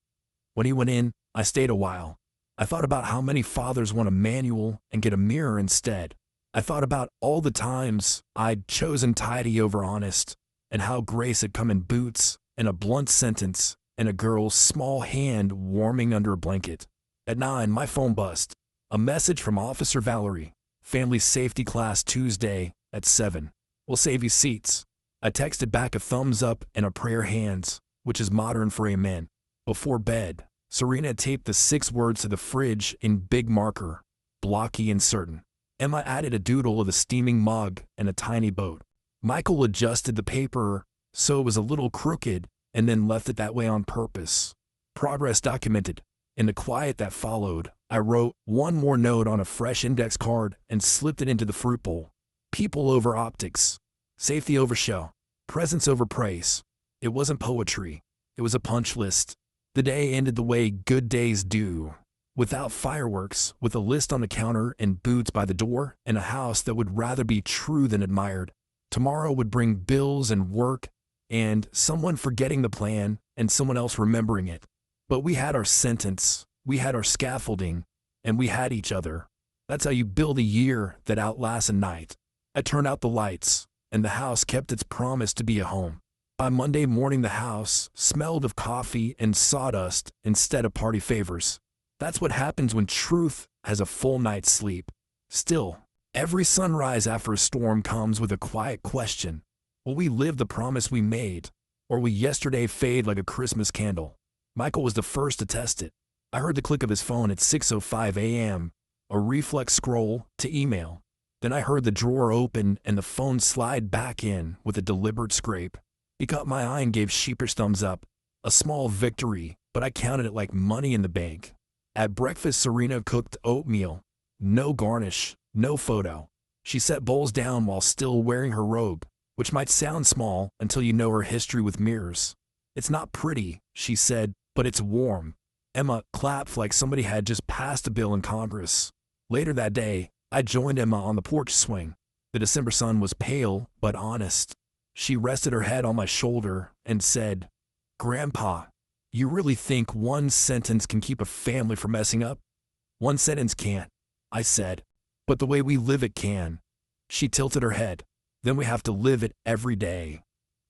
When he went in, I stayed a while. I thought about how many fathers want a manual and get a mirror instead. I thought about all the times I'd chosen tidy over honest, and how grace had come in boots and a blunt sentence and a girl's small hand warming under a blanket. At 9, my phone buzzed. A message from Officer Valerie. Family safety class Tuesday at 7. We'll save you seats. I texted back a thumbs up and a prayer hands, which is modern for amen. Before bed, Serena taped the 6 words to the fridge in big marker, blocky and certain. Emma added a doodle of a steaming mug and a tiny boat. Michael adjusted the paper so it was a little crooked and then left it that way on purpose. Progress documented. In the quiet that followed, I wrote one more note on a fresh index card and slipped it into the fruit bowl. People over optics. Safety over show. Presence over praise. It wasn't poetry. It was a punch list. The day ended the way good days do. Without fireworks, with a list on the counter and boots by the door, and a house that would rather be true than admired. Tomorrow would bring bills and work, and someone forgetting the plan and someone else remembering it. But we had our sentence, we had our scaffolding, and we had each other. That's how you build a year that outlasts a night. I turned out the lights, and the house kept its promise to be a home. By Monday morning, the house smelled of coffee and sawdust instead of party favors. That's what happens when truth has a full night's sleep. Still, every sunrise after a storm comes with a quiet question. Will we live the promise we made, or will yesterday fade like a Christmas candle? Michael was the first to test it. I heard the click of his phone at 6:05 a.m., a reflex scroll to email. Then I heard the drawer open and the phone slide back in with a deliberate scrape. He caught my eye and gave sheepish thumbs up. A small victory, but I counted it like money in the bank. At breakfast, Serena cooked oatmeal. No garnish, no photo. She set bowls down while still wearing her robe, which might sound small until you know her history with mirrors. It's not pretty, she said, but it's warm. Emma clapped like somebody had just passed a bill in Congress. Later that day, I joined Emma on the porch swing. The December sun was pale but honest. She rested her head on my shoulder and said, "Grandpa, you really think one sentence can keep a family from messing up?" "One sentence can't," I said, "but the way we live it can." She tilted her head. "Then we have to live it every day."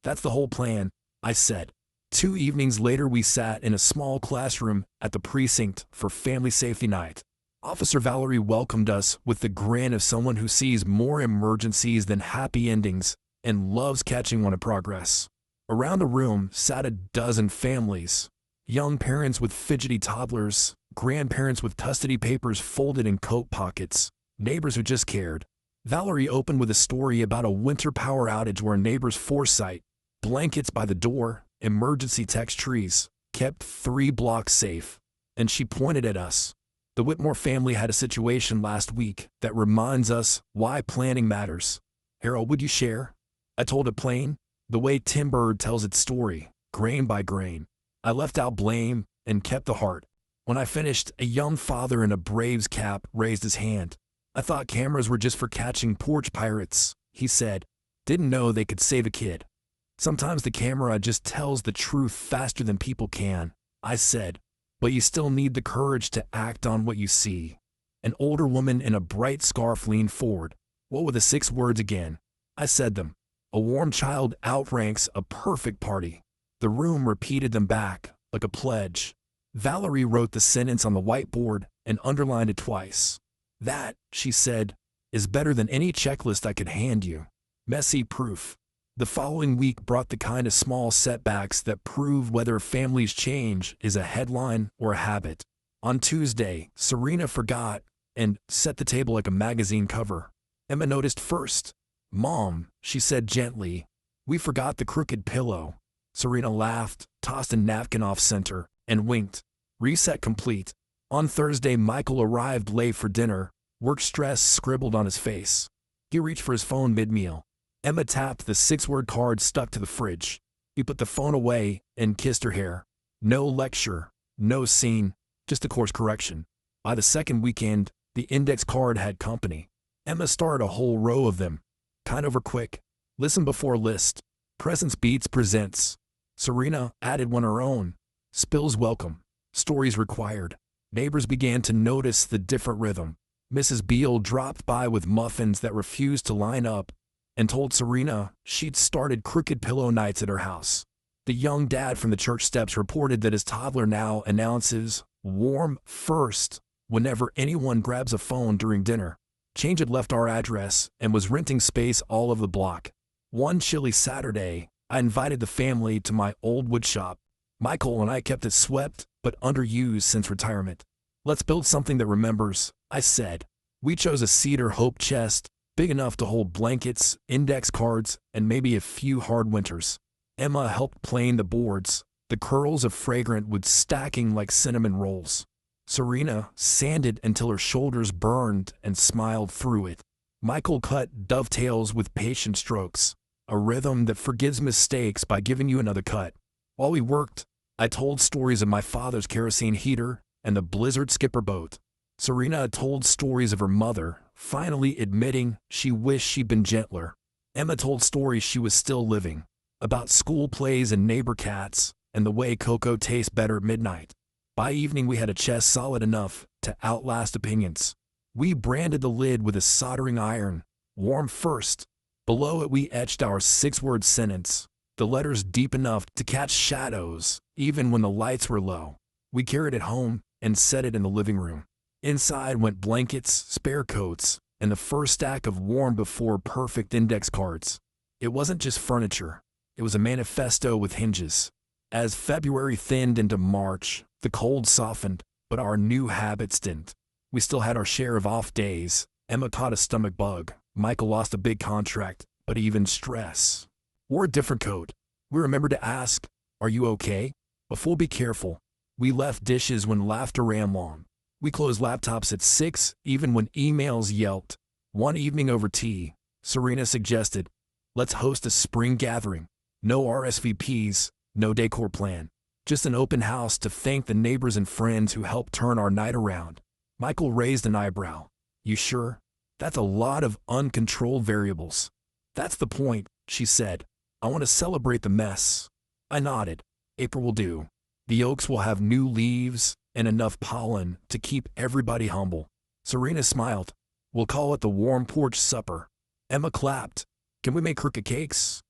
"That's the whole plan," I said. 2 evenings later, we sat in a small classroom at the precinct for Family Safety Night. Officer Valerie welcomed us with the grin of someone who sees more emergencies than happy endings and loves catching one in progress. Around the room sat a dozen families, young parents with fidgety toddlers, grandparents with custody papers folded in coat pockets, neighbors who just cared. Valerie opened with a story about a winter power outage where neighbors' foresight, blankets by the door, emergency text trees, kept 3 blocks safe. And she pointed at us. The Whitmore family had a situation last week that reminds us why planning matters. "Harold, would you share?" I told it plain, the way Tim Bird tells its story, grain by grain. I left out blame and kept the heart. When I finished, a young father in a Braves cap raised his hand. "I thought cameras were just for catching porch pirates," he said. "Didn't know they could save a kid." "Sometimes the camera just tells the truth faster than people can," I said. "But you still need the courage to act on what you see." An older woman in a bright scarf leaned forward. "What were the 6 words again?" I said them. "A warm child outranks a perfect party." The room repeated them back, like a pledge. Valerie wrote the sentence on the whiteboard and underlined it twice. "That," she said, "is better than any checklist I could hand you." Messy proof. The following week brought the kind of small setbacks that prove whether a family's change is a headline or a habit. On Tuesday, Serena forgot and set the table like a magazine cover. Emma noticed first. "Mom," she said gently, "we forgot the crooked pillow." Serena laughed, tossed a napkin off center, and winked. Reset complete. On Thursday, Michael arrived late for dinner, work stress scribbled on his face. He reached for his phone mid-meal. Emma tapped the 6-word card stuck to the fridge. He put the phone away and kissed her hair. No lecture, no scene, just a course correction. By the second weekend, the index card had company. Emma started a whole row of them. Kind over quick. Listen before list. Presence Beats presents. Serena added one her own. Spills welcome. Stories required. Neighbors began to notice the different rhythm. Mrs. Beale dropped by with muffins that refused to line up and told Serena she'd started crooked pillow nights at her house. The young dad from the church steps reported that his toddler now announces "warm first" whenever anyone grabs a phone during dinner. Change had left our address and was renting space all over the block. One chilly Saturday, I invited the family to my old wood shop. Michael and I kept it swept but underused since retirement. "Let's build something that remembers," I said. We chose a cedar hope chest, big enough to hold blankets, index cards, and maybe a few hard winters. Emma helped plane the boards, the curls of fragrant wood stacking like cinnamon rolls. Serena sanded until her shoulders burned and smiled through it. Michael cut dovetails with patient strokes, a rhythm that forgives mistakes by giving you another cut. While we worked, I told stories of my father's kerosene heater and the blizzard skipper boat. Serena told stories of her mother, finally admitting she wished she'd been gentler. Emma told stories she was still living, about school plays and neighbor cats, and the way cocoa tastes better at midnight. By evening we had a chest solid enough to outlast opinions. We branded the lid with a soldering iron, warm first. Below it we etched our 6-word sentence, the letters deep enough to catch shadows, even when the lights were low. We carried it home and set it in the living room. Inside went blankets, spare coats, and the first stack of warm before perfect index cards. It wasn't just furniture. It was a manifesto with hinges. As February thinned into March, the cold softened, but our new habits didn't. We still had our share of off days. Emma caught a stomach bug. Michael lost a big contract, but even stress. Wore a different coat. We remembered to ask, "Are you okay?" But we'll be careful. We left dishes when laughter ran long. We closed laptops at 6, even when emails yelped. One evening over tea, Serena suggested, "Let's host a spring gathering. No RSVPs, no decor plan. Just an open house to thank the neighbors and friends who helped turn our night around." Michael raised an eyebrow. "You sure? That's a lot of uncontrolled variables." "That's the point," she said. "I want to celebrate the mess." I nodded. "April will do. The oaks will have new leaves and enough pollen to keep everybody humble." Serena smiled. "We'll call it the warm porch supper." Emma clapped. "Can we make crooked cakes?"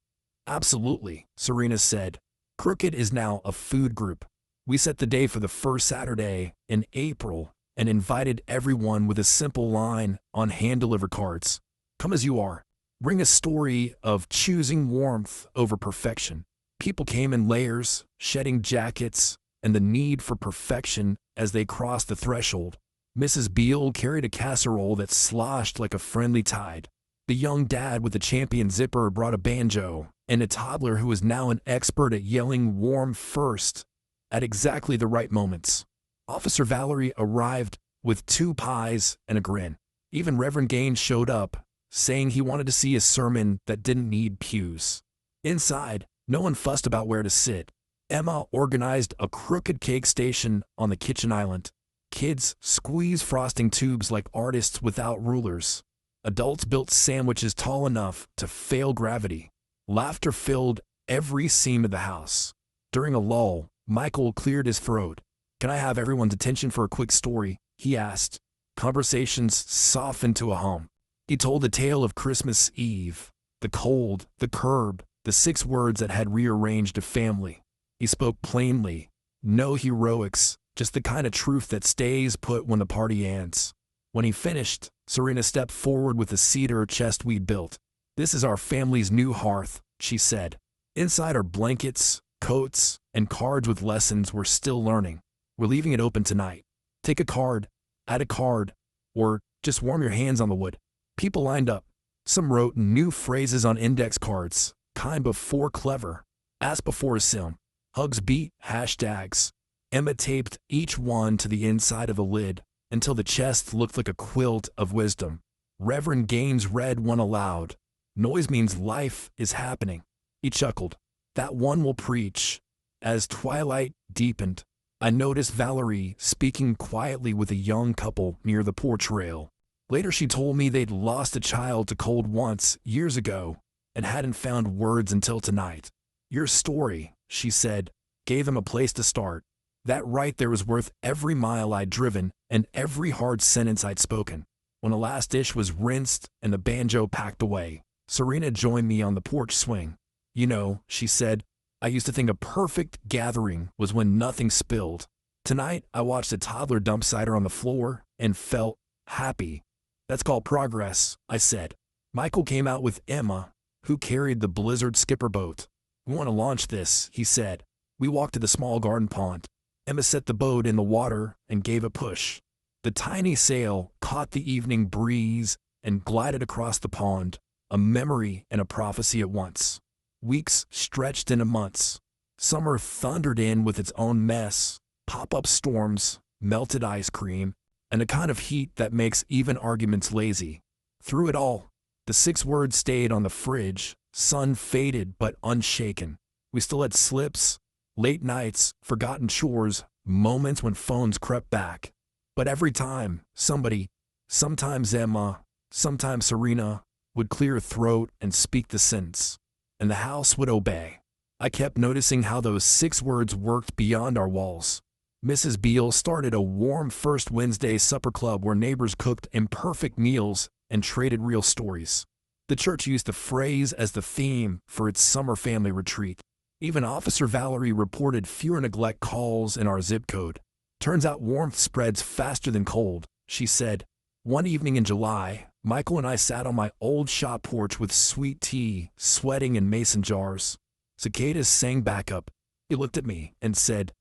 "Absolutely," Serena said. Crooked is now a food group. We set the day for the first Saturday in April and invited everyone with a simple line on hand-delivered cards. "Come as you are. Bring a story of choosing warmth over perfection." People came in layers, shedding jackets, and the need for perfection as they crossed the threshold. Mrs. Beale carried a casserole that sloshed like a friendly tide. The young dad with the champion zipper brought a banjo, and a toddler who was now an expert at yelling "warm first" at exactly the right moments. Officer Valerie arrived with 2 pies and a grin. Even Reverend Gaines showed up, saying he wanted to see a sermon that didn't need pews. Inside, no one fussed about where to sit. Emma organized a crooked cake station on the kitchen island. Kids squeezed frosting tubes like artists without rulers. Adults built sandwiches tall enough to fail gravity. Laughter filled every seam of the house. During a lull, Michael cleared his throat. "Can I have everyone's attention for a quick story?" he asked. Conversations softened to a hum. He told the tale of Christmas Eve, the cold, the curb, the 6 words that had rearranged a family. He spoke plainly. No heroics, just the kind of truth that stays put when the party ends. When he finished, Serena stepped forward with the cedar chest we'd built. "This is our family's new hearth," she said. "Inside are blankets, coats, and cards with lessons we're still learning. We're leaving it open tonight. Take a card, add a card, or just warm your hands on the wood." People lined up. Some wrote new phrases on index cards, kind before clever, ask before assume, hugs beat hashtags. Emma taped each one to the inside of the lid until the chest looked like a quilt of wisdom. Reverend Gaines read one aloud. "Noise means life is happening." He chuckled. "That one will preach." As twilight deepened, I noticed Valerie speaking quietly with a young couple near the porch rail. Later she told me they'd lost a child to cold once, years ago, and hadn't found words until tonight. "Your story," she said, "gave them a place to start. That right there was worth every mile I'd driven and every hard sentence I'd spoken." When the last dish was rinsed and the banjo packed away, Serena joined me on the porch swing. "You know," she said, "I used to think a perfect gathering was when nothing spilled. Tonight, I watched a toddler dump cider on the floor and felt happy." "That's called progress," I said. Michael came out with Emma, who carried the Blizzard skipper boat. "We want to launch this," he said. We walked to the small garden pond. Emma set the boat in the water and gave a push. The tiny sail caught the evening breeze and glided across the pond, a memory and a prophecy at once. Weeks stretched into months. Summer thundered in with its own mess, pop-up storms, melted ice cream, and a kind of heat that makes even arguments lazy. Through it all, the 6 words stayed on the fridge, sun faded but unshaken. We still had slips, late nights, forgotten chores, moments when phones crept back. But every time, somebody, sometimes Emma, sometimes Serena, would clear her throat and speak the sentence, and the house would obey. I kept noticing how those 6 words worked beyond our walls. Mrs. Beale started a warm First Wednesday supper club where neighbors cooked imperfect meals and traded real stories. The church used the phrase as the theme for its summer family retreat. Even Officer Valerie reported fewer neglect calls in our zip code. Turns out warmth spreads faster than cold, she said. One evening in July, Michael and I sat on my old shop porch with sweet tea, sweating in mason jars. Cicadas sang back up. He looked at me and said,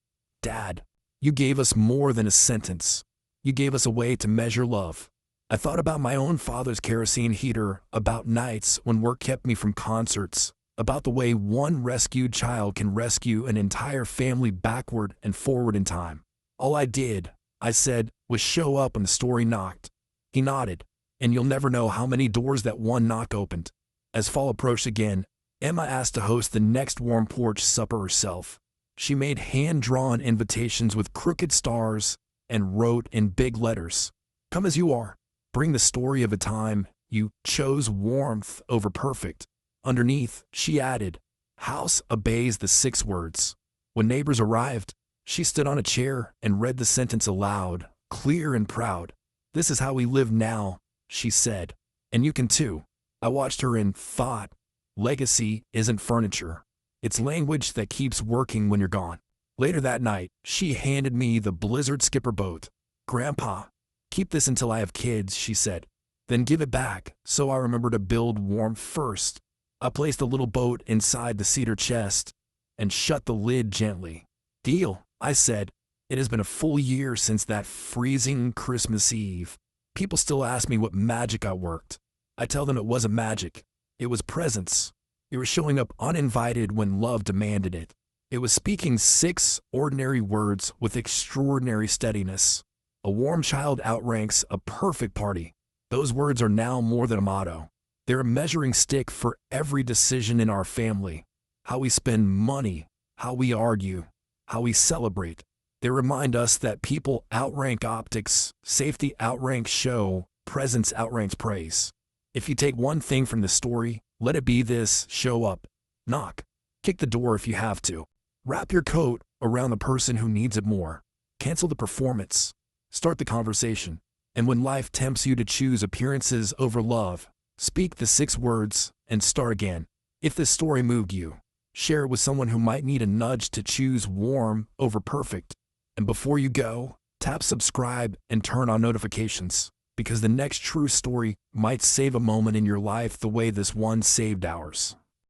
"Dad, you gave us more than a sentence. You gave us a way to measure love." I thought about my own father's kerosene heater, about nights when work kept me from concerts, about the way one rescued child can rescue an entire family backward and forward in time. All I did, I said, was show up when the story knocked. He nodded, and you'll never know how many doors that one knock opened. As fall approached again, Emma asked to host the next warm porch supper herself. She made hand-drawn invitations with crooked stars and wrote in big letters, "Come as you are. Bring the story of a time you chose warmth over perfect." Underneath, she added, "House obeys the 6 words." When neighbors arrived, she stood on a chair and read the sentence aloud, clear and proud. "This is how we live now," she said. "And you can too." I watched her in thought. Legacy isn't furniture. It's language that keeps working when you're gone. Later that night, she handed me the Blizzard Skipper boat. "Grandpa, keep this until I have kids," she said. "Then give it back." So I remember to build warmth first. I placed the little boat inside the cedar chest and shut the lid gently. "Deal," I said. It has been a full year since that freezing Christmas Eve. People still ask me what magic I worked. I tell them it wasn't magic. It was presence. It was showing up uninvited when love demanded it. It was speaking 6 ordinary words with extraordinary steadiness. A warm child outranks a perfect party. Those words are now more than a motto. They're a measuring stick for every decision in our family. How we spend money, how we argue, how we celebrate. They remind us that people outrank optics, safety outranks show, presence outranks praise. If you take one thing from the story, let it be this: show up. Knock. Kick the door if you have to. Wrap your coat around the person who needs it more. Cancel the performance. Start the conversation. And when life tempts you to choose appearances over love, speak the 6 words and start again. If this story moved you, share it with someone who might need a nudge to choose warm over perfect. And before you go, tap subscribe and turn on notifications, because the next true story might save a moment in your life the way this one saved ours.